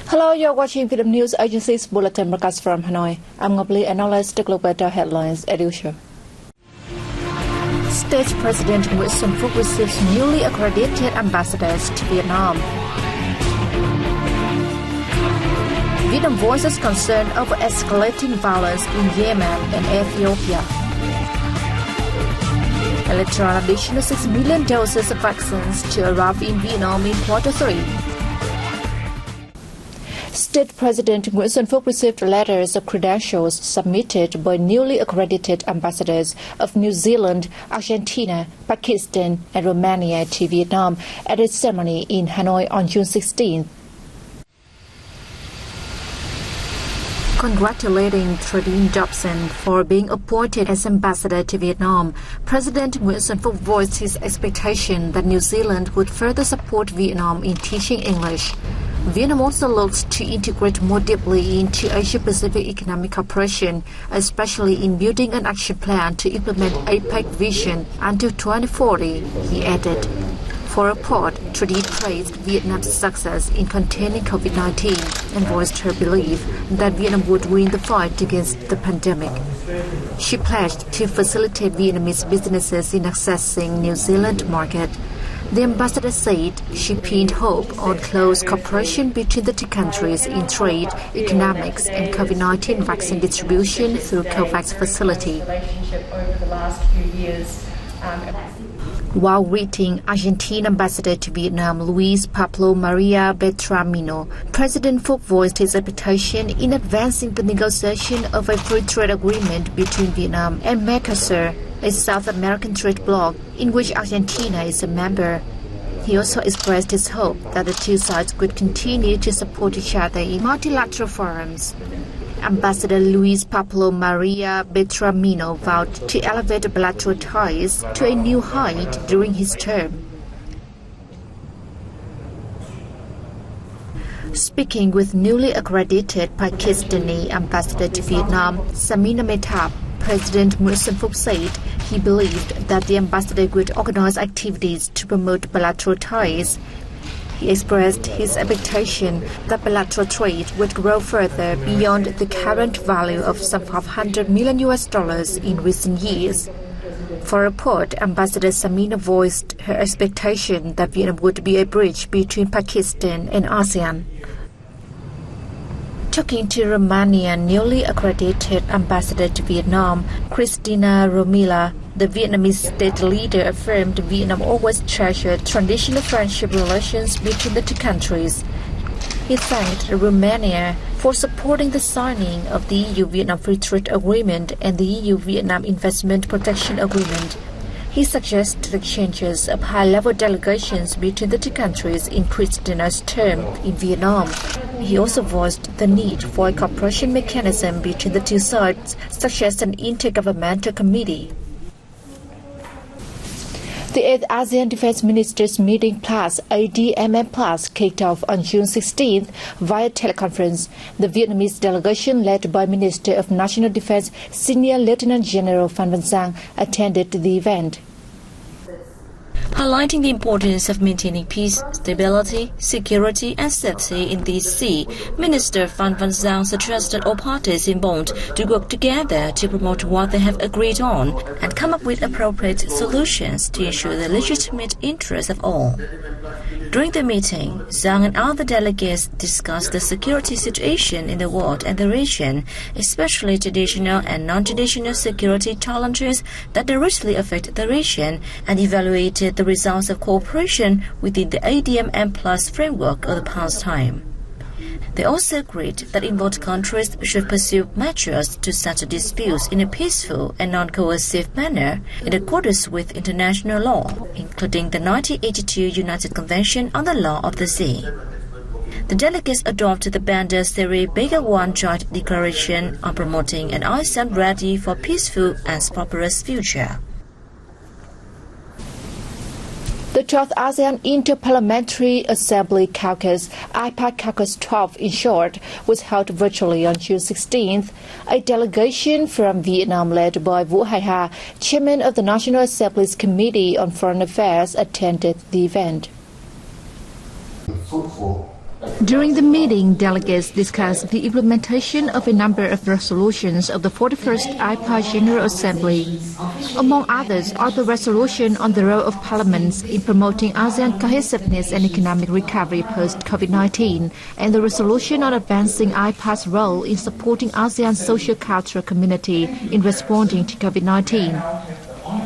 Hello, you're watching Vietnam News Agency's Bulletin broadcast from Hanoi. I'm Ngọc Ly, analyst to Global Headlines as usual. State President Nguyễn Xuân Phúc receives newly accredited ambassadors to Vietnam. Vietnam voices concern over escalating violence in Yemen and Ethiopia. Electoral additional 6 million doses of vaccines to arrive in Vietnam in Q3. State President Nguyễn Xuân Phúc received letters of credentials submitted by newly accredited ambassadors of New Zealand, Argentina, Pakistan, and Romania to Vietnam at a ceremony in Hanoi on June 16th. Congratulating Trudine Dobson for being appointed as ambassador to Vietnam, President Nguyễn Xuân Phúc voiced his expectation that New Zealand would further support Vietnam in teaching English. Vietnam also looks to integrate more deeply into Asia-Pacific economic cooperation, especially in building an action plan to implement APEC vision until 2040, he added. For a part, Trudine praised Vietnam's success in containing COVID-19 and voiced her belief that Vietnam would win the fight against the pandemic. She pledged to facilitate Vietnamese businesses in accessing New Zealand market. The ambassador said she pinned hope on close cooperation between the two countries in trade, economics, and COVID-19 vaccine distribution through COVAX facility. While greeting Argentine ambassador to Vietnam Luis Pablo Maria Beltramino, President Phúc voiced his expectation in advancing the negotiation of a free trade agreement between Vietnam and Mercosur, a South American trade bloc in which Argentina is a member. He also expressed his hope that the two sides could continue to support each other in multilateral forums. Ambassador Luis Pablo Maria Beltramino vowed to elevate bilateral ties to a new height during his term. Speaking with newly accredited Pakistani ambassador to Vietnam, Samina Mehtab, President Nguyễn Xuân Phúc said he believed that the ambassador would organize activities to promote bilateral ties. He expressed his expectation that bilateral trade would grow further beyond the current value of some $500 million in recent years. For a part, Ambassador Samina voiced her expectation that Vietnam would be a bridge between Pakistan and ASEAN. Talking to Romanian newly accredited ambassador to Vietnam, Cristina Romila, the Vietnamese state leader affirmed Vietnam always treasured traditional friendship relations between the two countries. He thanked Romania for supporting the signing of the EU-Vietnam Free Trade Agreement and the EU-Vietnam Investment Protection Agreement. He suggested exchanges of high-level delegations between the two countries in Cristina's term in Vietnam. He also voiced the need for a cooperation mechanism between the two sides, such as an intergovernmental committee. The 8th ASEAN Defense Ministers Meeting Plus ADMM Plus kicked off on June 16th via teleconference. The Vietnamese delegation led by Minister of National Defense Senior Lieutenant General Phan Văn Giang attended the event. Highlighting the importance of maintaining peace, stability, security and safety in the sea, Minister Phan Văn Giang suggested all parties involved to work together to promote what they have agreed on and come up with appropriate solutions to ensure the legitimate interests of all. During the meeting, Giang and other delegates discussed the security situation in the world and the region, especially traditional and non-traditional security challenges that directly affect the region, and evaluated the results of cooperation within the ADMM Plus framework of the past time. They also agreed that involved countries should pursue measures to settle disputes in a peaceful and non-coercive manner in accordance with international law, including the 1982 United Convention on the Law of the Sea. The delegates adopted the Bandar Seri Begal 1 Joint Declaration on promoting an ASEAN ready for peaceful and prosperous future. The 12th ASEAN Inter-Parliamentary Assembly Caucus, IPAC Caucus 12 in short, was held virtually on June 16th. A delegation from Vietnam led by Vũ Hải Hà, chairman of the National Assembly's Committee on Foreign Affairs, attended the event. During the meeting, delegates discussed the implementation of a number of resolutions of the 41st IPA General Assembly. Among others are the resolution on the role of parliaments in promoting ASEAN cohesiveness and economic recovery post-COVID-19, and the resolution on advancing IPA's role in supporting ASEAN's social-cultural community in responding to COVID-19.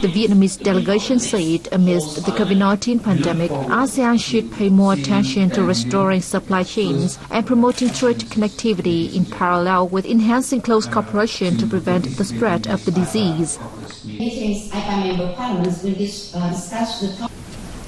The Vietnamese delegation said amidst the COVID-19 pandemic, ASEAN should pay more attention to restoring supply chains and promoting trade connectivity in parallel with enhancing close cooperation to prevent the spread of the disease.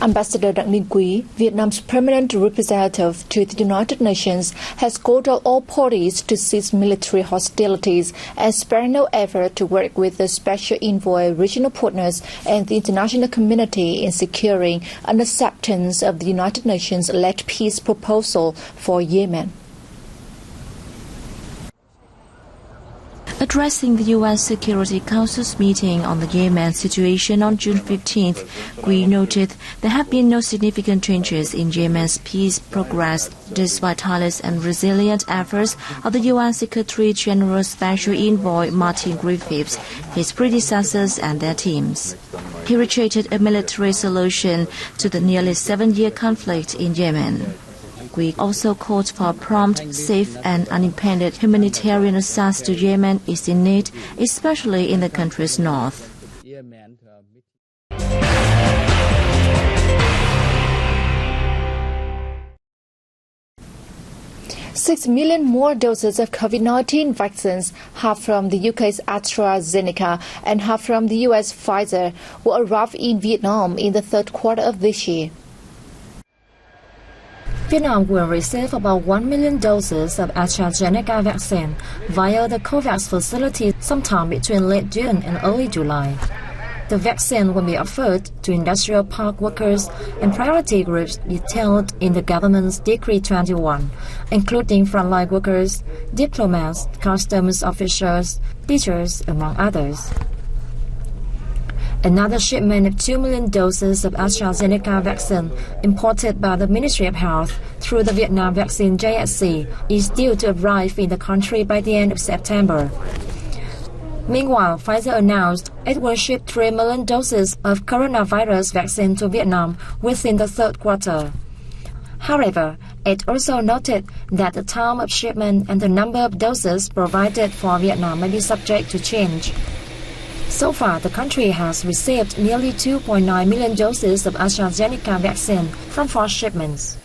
Ambassador Đặng Ninh Quý, Vietnam's permanent representative to the United Nations, has called on all parties to cease military hostilities and spare no effort to work with the Special Envoy, regional partners, and the international community in securing an acceptance of the United Nations-led peace proposal for Yemen. Addressing the UN Security Council's meeting on the Yemen situation on June 15th, Quý noted there have been no significant changes in Yemen's peace progress despite tireless and resilient efforts of the UN Secretary-General Special Envoy Martin Griffiths, his predecessors and their teams. He reiterated a military solution to the nearly 7-year conflict in Yemen. We also called for prompt, safe and unimpeded humanitarian access to Yemen is in need, especially in the country's north. 6 million more doses of COVID-19 vaccines, half from the UK's AstraZeneca and half from the US Pfizer, will arrive in Vietnam in the third quarter of this year. Vietnam will receive about 1 million doses of AstraZeneca vaccine via the COVAX facility sometime between late June and early July. The vaccine will be offered to industrial park workers and priority groups detailed in the government's Decree 21, including frontline workers, diplomats, customs officials, teachers, among others. Another shipment of 2 million doses of AstraZeneca vaccine imported by the Ministry of Health through the Vietnam Vaccine JSC is due to arrive in the country by the end of September. Meanwhile, Pfizer announced it will ship 3 million doses of coronavirus vaccine to Vietnam within the third quarter. However, it also noted that the time of shipment and the number of doses provided for Vietnam may be subject to change. So far, the country has received nearly 2.9 million doses of AstraZeneca vaccine from 4 shipments.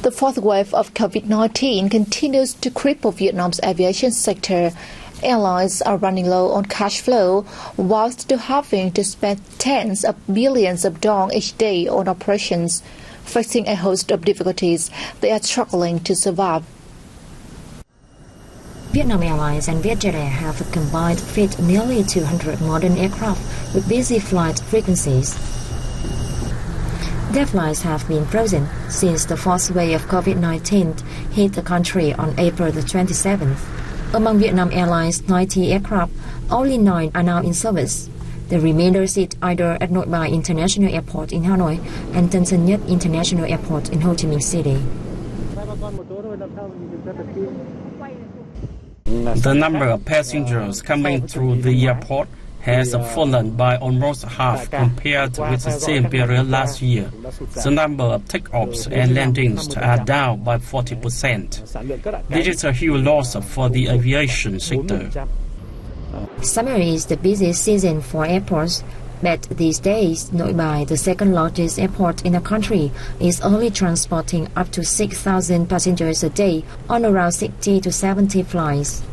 The fourth wave of COVID-19 continues to cripple Vietnam's aviation sector. Airlines are running low on cash flow, whilst still having to spend tens of billions of dong each day on operations. Facing a host of difficulties, they are struggling to survive. Vietnam Airlines and Vietjet Air have a combined fleet of nearly 200 modern aircraft with busy flight frequencies. Their flights have been frozen since the fourth wave of COVID-19 hit the country on April the 27th. Among Vietnam Airlines' 90 aircraft, only 9 are now in service. The remainder sit either at Nội Bài International Airport in Hanoi and Tân Sơn Nhất International Airport in Ho Chi Minh City. The number of passengers coming through the airport has fallen by almost half compared with the same period last year. The number of takeoffs and landings are down by 40%. This is a huge loss for the aviation sector. Summer is the busiest season for airports, but these days, Nội Bài, the second largest airport in the country, is only transporting up to 6,000 passengers a day on around 60 to 70 flights.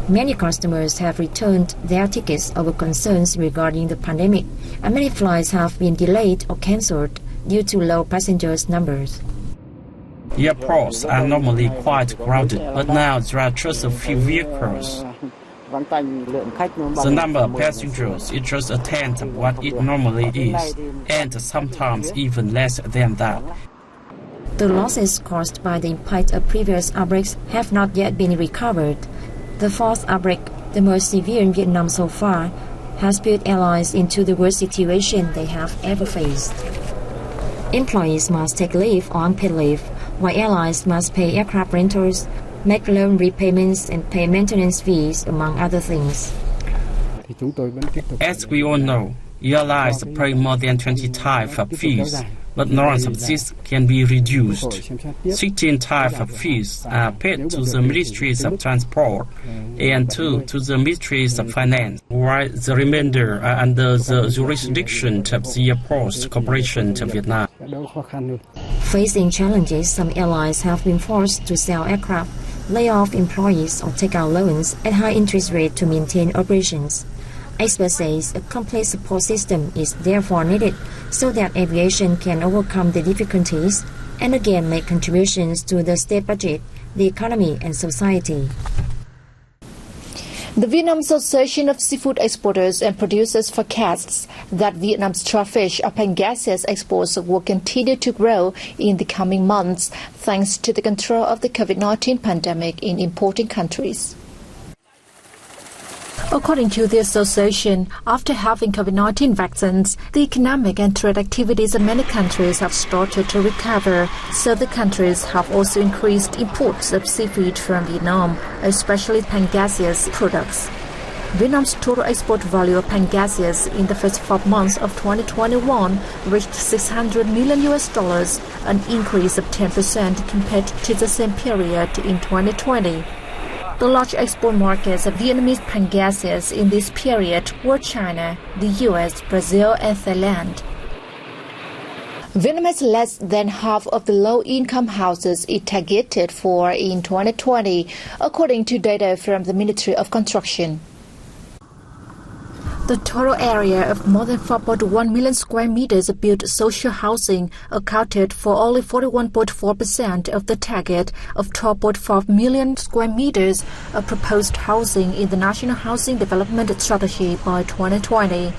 Many customers have returned their tickets over concerns regarding the pandemic, and many flights have been delayed or cancelled due to low passengers numbers. Airports are normally quite crowded, but now there are just a few vehicles. The number of passengers is just a tenth of what it normally is, and sometimes even less than that. The losses caused by the impact of previous outbreaks have not yet been recovered. The fourth outbreak, the most severe in Vietnam so far, has put airlines into the worst situation they have ever faced. Employees must take leave or unpaid leave, while airlines must pay aircraft rentals, make loan repayments and pay maintenance fees, among other things. As we all know, airlines pay more than 20 types of fees, but none of these can be reduced. 16 types of fees are paid to the Ministries of Transport and 2 to the Ministries of Finance, while the remainder are under the jurisdiction of the Airports Corporation of Vietnam. Facing challenges, some airlines have been forced to sell aircraft, lay off employees, or take out loans at high interest rates to maintain operations. Experts say a complete support system is therefore needed so that aviation can overcome the difficulties and again make contributions to the state budget, the economy, and society. The Vietnam Association of Seafood Exporters and Producers forecasts that Vietnam's crawfish or pangasius exports will continue to grow in the coming months thanks to the control of the COVID-19 pandemic in importing countries. According to the association, after having COVID-19 vaccines, the economic and trade activities in many countries have started to recover, so the countries have also increased imports of seafood from Vietnam, especially pangasius products. Vietnam's total export value of pangasius in the first 5 months of 2021 reached $600 million, an increase of 10% compared to the same period in 2020. The large export markets of Vietnamese pangasius in this period were China, the US, Brazil, and Thailand. Vietnam has less than half of the low-income houses it targeted for in 2020, according to data from the Ministry of Construction. The total area of more than 4.1 million square meters of built social housing accounted for only 41.4% of the target of 12.5 million square meters of proposed housing in the National Housing Development Strategy by 2020.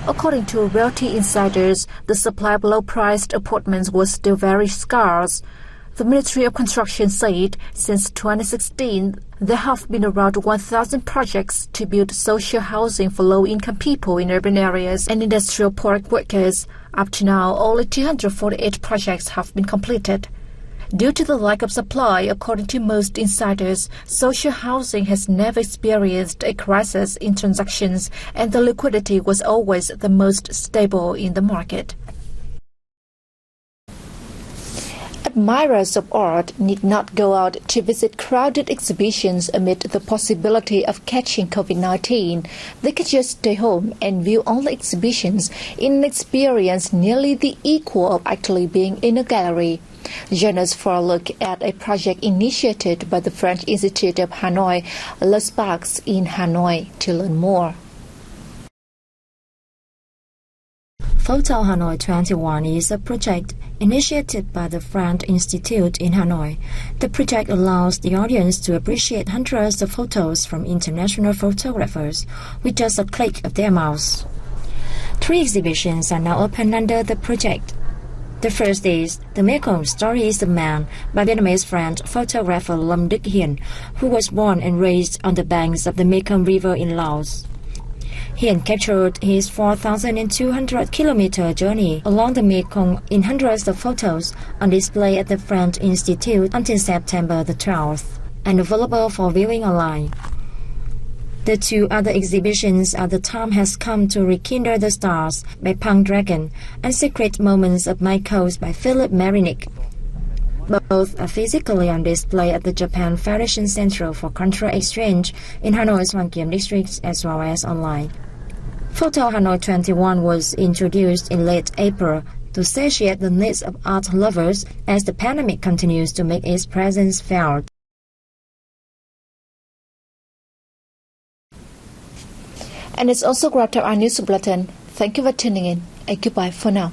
According to Realty Insiders, the supply of low-priced apartments was still very scarce. The Ministry of Construction said since 2016, there have been around 1,000 projects to build social housing for low-income people in urban areas and industrial park workers. Up to now, only 248 projects have been completed. Due to the lack of supply, according to most insiders, social housing has never experienced a crisis in transactions, and the liquidity was always the most stable in the market. Admirers of art need not go out to visit crowded exhibitions amid the possibility of catching COVID-19. They can just stay home and view all the exhibitions in an experience nearly the equal of actually being in a gallery. Join us for a look at a project initiated by the French Institute of Hanoi, Les Parcs in Hanoi, to learn more. Photo Hanoi 21 is a project initiated by the French Institute in Hanoi. The project allows the audience to appreciate hundreds of photos from international photographers with just a click of their mouse. 3 exhibitions are now open under the project. The first is The Mekong Stories of Man by Vietnamese French photographer Lâm Đức Hiền, who was born and raised on the banks of the Mekong River in Laos. Hiền captured his 4,200-kilometer journey along the Mekong in hundreds of photos on display at the French Institute until September the 12th and available for viewing online. The 2 other exhibitions are The Time Has Come to Rekindle the Stars by Punk Dragon and Secret Moments of My Coast by Philip Marinick. Both are physically on display at the Japan Federation Center for Cultural Exchange in Hanoi's Hoàng Kiếm district as well as online. Photo Hanoi 21 was introduced in late April to satiate the needs of art lovers as the pandemic continues to make its presence felt. And it's also wrapped up our news bulletin. Thank you for tuning in, and goodbye for now.